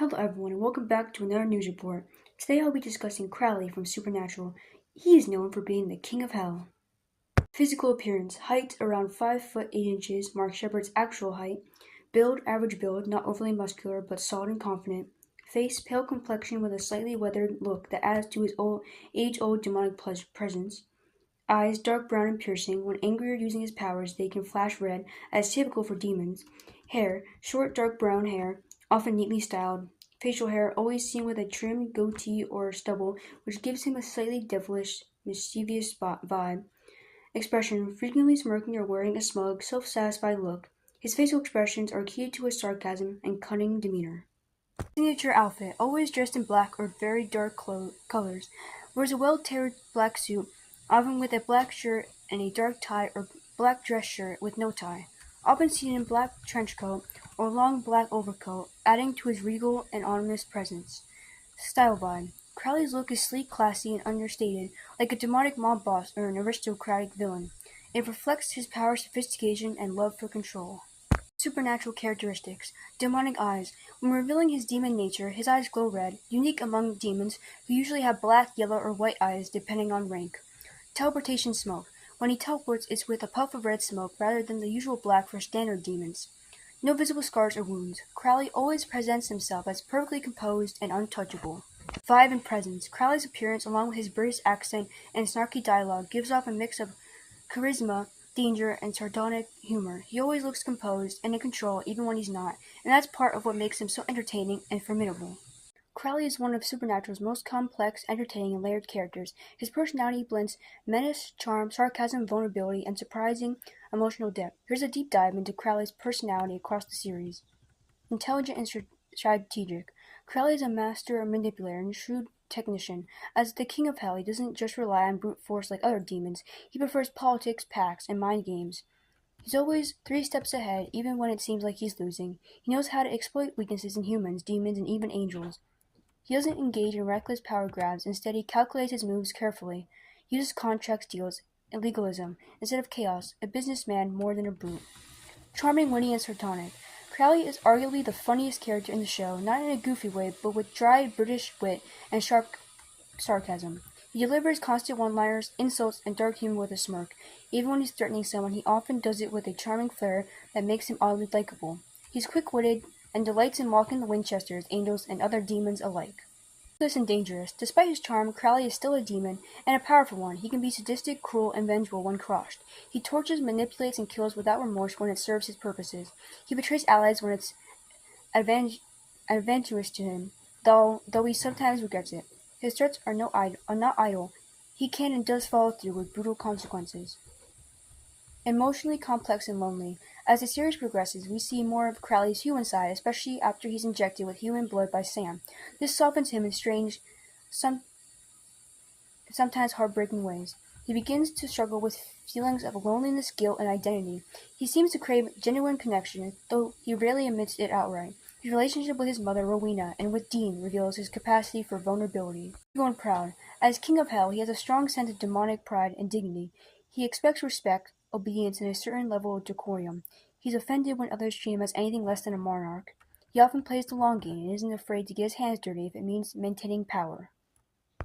Hello everyone and welcome back to another news report. Today I'll be discussing Crowley from Supernatural. He is known for being the king of hell. Physical appearance: height around 5 foot 8 inches, Mark Shepard's actual height. Build: average build, not overly muscular but solid and confident. Face: pale complexion with a slightly weathered look that adds to his age-old demonic presence. Eyes: dark brown and piercing. When angry or using his powers, they can flash red, as typical for demons. Hair: short dark brown hair, often neatly styled. Facial hair: always seen with a trimmed goatee or stubble, which gives him a slightly devilish, mischievous vibe. Expression: frequently smirking or wearing a smug, self-satisfied look. His facial expressions are key to his sarcasm and cunning demeanor. Signature outfit: always dressed in black or very dark colors. Wears a well-tailored black suit, often with a black shirt and a dark tie or black dress shirt with no tie. Often seen in black trench coat or long black overcoat, adding to his regal and ominous presence. Style vibe: Crowley's look is sleek, classy, and understated, like a demonic mob boss or an aristocratic villain. It reflects his power, sophistication, and love for control. Supernatural characteristics: demonic eyes. When revealing his demon nature, his eyes glow red, unique among demons, who usually have black, yellow, or white eyes depending on rank. Teleportation smoke. When he teleports, it's with a puff of red smoke rather than the usual black for standard demons. No visible scars or wounds. Crowley always presents himself as perfectly composed and untouchable. Vibe and presence. Crowley's appearance, along with his British accent and snarky dialogue, gives off a mix of charisma, danger, and sardonic humor. He always looks composed and in control even when he's not, and that's part of what makes him so entertaining and formidable. Crowley is one of Supernatural's most complex, entertaining, and layered characters. His personality blends menace, charm, sarcasm, vulnerability, and surprising emotional depth. Here's a deep dive into Crowley's personality across the series. Intelligent and strategic. Crowley is a master manipulator and shrewd technician. As the king of hell, he doesn't just rely on brute force like other demons. He prefers politics, pacts, and mind games. He's always 3 steps ahead, even when it seems like he's losing. He knows how to exploit weaknesses in humans, demons, and even angels. He doesn't engage in reckless power grabs. Instead, he calculates his moves carefully. He uses contracts, deals, and legalism instead of chaos, a businessman more than a brute. Charming, witty, and sardonic. Crowley is arguably the funniest character in the show, not in a goofy way, but with dry British wit and sharp sarcasm. He delivers constant one-liners, insults, and dark humor with a smirk. Even when he's threatening someone, he often does it with a charming flair that makes him oddly likable. He's quick-witted and delights in mocking the Winchesters, angels, and other demons alike. Ruthless and dangerous. Despite his charm, Crowley is still a demon, and a powerful one. He can be sadistic, cruel, and vengeful when crushed. He tortures, manipulates, and kills without remorse when it serves his purposes. He betrays allies when it's advantageous to him, though he sometimes regrets it. His threats are not idle. He can and does follow through with brutal consequences. Emotionally complex and lonely. As the series progresses, we see more of Crowley's human side, especially after he's injected with human blood by Sam. This softens him in strange, sometimes heartbreaking ways. He begins to struggle with feelings of loneliness, guilt, and identity. He seems to crave genuine connection, though he rarely admits it outright. His relationship with his mother, Rowena, and with Dean reveals his capacity for vulnerability. Ego and proud. As king of hell, he has a strong sense of demonic pride and dignity. He expects respect, obedience, and a certain level of decorum. He's offended when others treat him as anything less than a monarch. He often plays the long game and isn't afraid to get his hands dirty if it means maintaining power.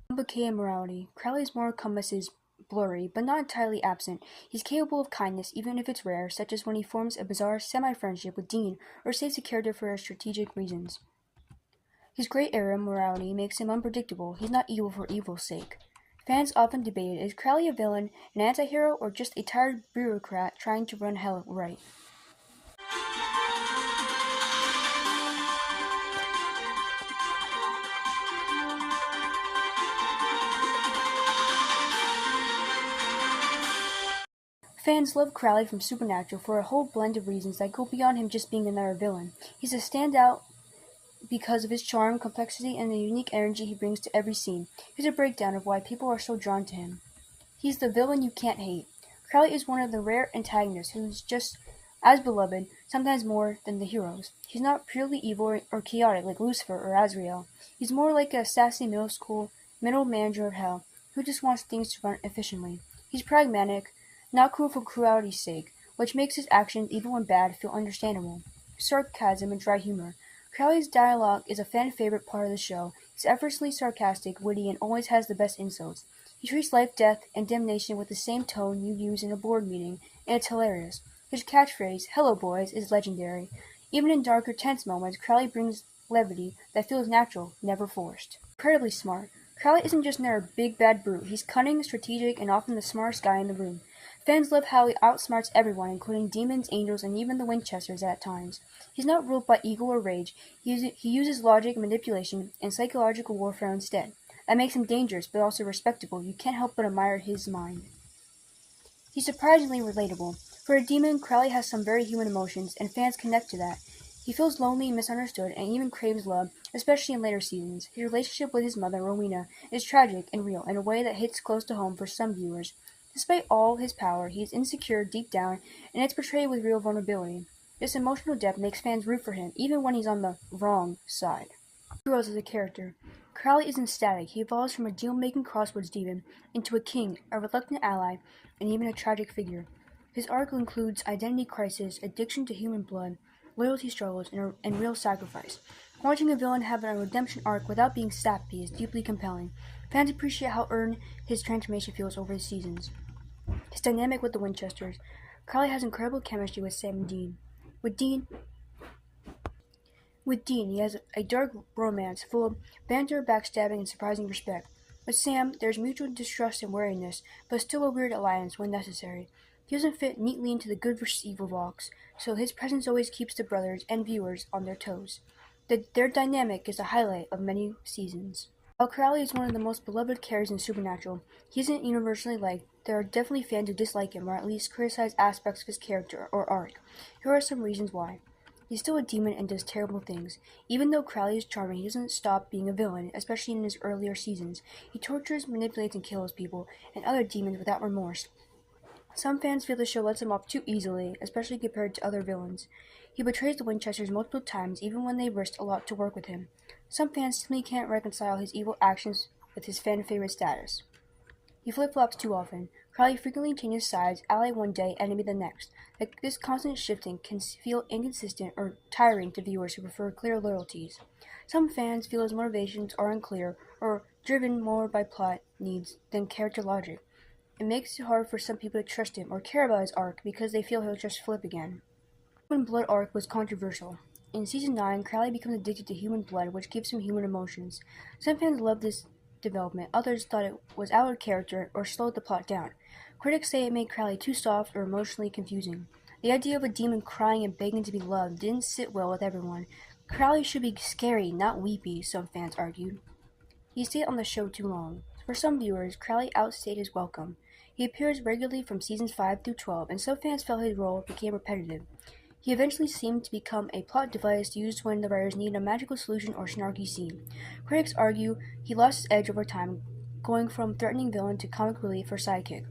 Complicated morality. Crowley's moral compass is blurry, but not entirely absent. He's capable of kindness, even if it's rare, such as when he forms a bizarre semi-friendship with Dean or saves a character for strategic reasons. His gray area morality makes him unpredictable. He's not evil for evil's sake. Fans often debated, is Crowley a villain, an anti-hero, or just a tired bureaucrat trying to run hell right? Fans love Crowley from Supernatural for a whole blend of reasons that go beyond him just being another villain. He's a standout because of his charm, complexity, and the unique energy he brings to every scene. Here's a breakdown of why people are so drawn to him. He's the villain you can't hate. Crowley is one of the rare antagonists who's just as beloved, sometimes more, than the heroes. He's not purely evil or chaotic like Lucifer or Azrael. He's more like a sassy middle manager of hell, who just wants things to run efficiently. He's pragmatic, not cruel for cruelty's sake, which makes his actions, even when bad, feel understandable. Sarcasm and dry humor. Crowley's dialogue is a fan-favorite part of the show. He's effortlessly sarcastic, witty, and always has the best insults. He treats life, death, and damnation with the same tone you use in a board meeting, and it's hilarious. His catchphrase, "Hello, boys," is legendary. Even in darker, tense moments, Crowley brings levity that feels natural, never forced. Incredibly smart. Crowley isn't just another big bad brute. He's cunning, strategic, and often the smartest guy in the room. Fans love how he outsmarts everyone, including demons, angels, and even the Winchesters at times. He's not ruled by ego or rage. He uses logic, manipulation, and psychological warfare instead. That makes him dangerous, but also respectable. You can't help but admire his mind. He's surprisingly relatable. For a demon, Crowley has some very human emotions, and fans connect to that. He feels lonely and misunderstood, and even craves love, especially in later seasons. His relationship with his mother, Rowena, is tragic and real in a way that hits close to home for some viewers. Despite all his power, he is insecure deep down, and it's portrayed with real vulnerability. This emotional depth makes fans root for him, even when he's on the wrong side. He grows as a character. Crowley isn't static. He evolves from a deal-making crossroads demon into a king, a reluctant ally, and even a tragic figure. His arc includes identity crisis, addiction to human blood, loyalty struggles, and real sacrifice. Watching a villain have a redemption arc without being sappy is deeply compelling. Fans appreciate how earned his transformation feels over the seasons. His dynamic with the Winchesters. Crowley has incredible chemistry with Sam and Dean. With Dean, he has a dark romance full of banter, backstabbing, and surprising respect. With Sam, there's mutual distrust and wariness, but still a weird alliance when necessary. He doesn't fit neatly into the good versus evil box, so his presence always keeps the brothers and viewers on their toes. Their dynamic is a highlight of many seasons. While Crowley is one of the most beloved characters in Supernatural, he isn't universally liked. There are definitely fans who dislike him or at least criticize aspects of his character or arc. Here are some reasons why. He's still a demon and does terrible things. Even though Crowley is charming, he doesn't stop being a villain, especially in his earlier seasons. He tortures, manipulates, and kills people and other demons without remorse. Some fans feel the show lets him off too easily, especially compared to other villains. He betrays the Winchesters multiple times, even when they risked a lot to work with him. Some fans simply can't reconcile his evil actions with his fan-favorite status. He flip-flops too often. Crowley frequently changes sides, ally one day, enemy the next. This constant shifting can feel inconsistent or tiring to viewers who prefer clear loyalties. Some fans feel his motivations are unclear or driven more by plot needs than character logic. It makes it hard for some people to trust him or care about his arc because they feel he'll just flip again. Human blood arc was controversial. In Season 9, Crowley becomes addicted to human blood, which gives him human emotions. Some fans loved this development, others thought it was out of character or slowed the plot down. Critics say it made Crowley too soft or emotionally confusing. The idea of a demon crying and begging to be loved didn't sit well with everyone. Crowley should be scary, not weepy, some fans argued. He stayed on the show too long. For some viewers, Crowley outstayed his welcome. He appears regularly from seasons 5 through 12, and some fans felt his role became repetitive. He eventually seemed to become a plot device used when the writers needed a magical solution or snarky scene. Critics argue he lost his edge over time, going from threatening villain to comic relief or sidekick.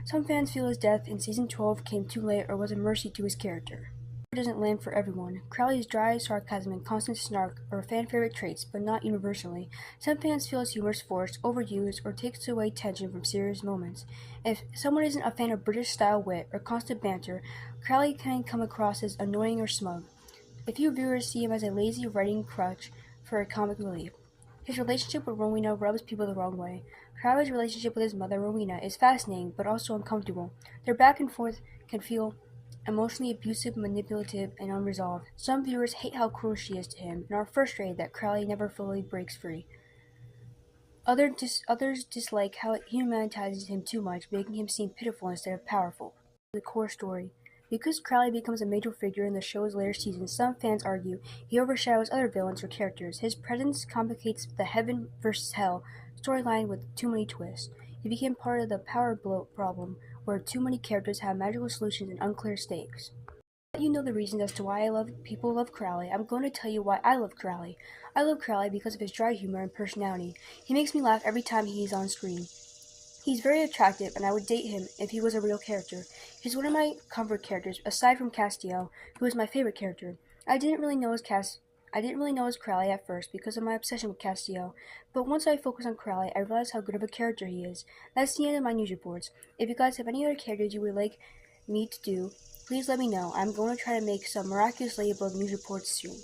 Some fans feel his death in season 12 came too late or was a mercy to his character. It doesn't land for everyone. Crowley's dry sarcasm and constant snark are fan-favorite traits, but not universally. Some fans feel his humor is forced, overused, or takes away tension from serious moments. If someone isn't a fan of British-style wit or constant banter, Crowley can come across as annoying or smug. A few viewers see him as a lazy writing crutch for a comic relief. His relationship with Rowena rubs people the wrong way. Crowley's relationship with his mother, Rowena, is fascinating, but also uncomfortable. Their back and forth can feel emotionally abusive, manipulative, and unresolved. Some viewers hate how cruel she is to him and are frustrated that Crowley never fully breaks free. Others dislike how it humanizes him too much, making him seem pitiful instead of powerful. The core story. Because Crowley becomes a major figure in the show's later seasons, some fans argue he overshadows other villains or characters. His presence complicates the heaven versus hell storyline with too many twists. He became part of the power bloat problem, where too many characters have magical solutions and unclear stakes. To let you know the reasons as to why people love Crowley, I'm going to tell you why I love Crowley. I love Crowley because of his dry humor and personality. He makes me laugh every time he is on screen. He's very attractive, and I would date him if he was a real character. He's one of my comfort characters, aside from Castiel, who is my favorite character. I didn't really know his Crowley at first because of my obsession with Castiel, but once I focused on Crowley, I realized how good of a character he is. That's the end of my news reports. If you guys have any other characters you would like me to do, please let me know. I'm going to try to make some miraculous ladybug news reports soon.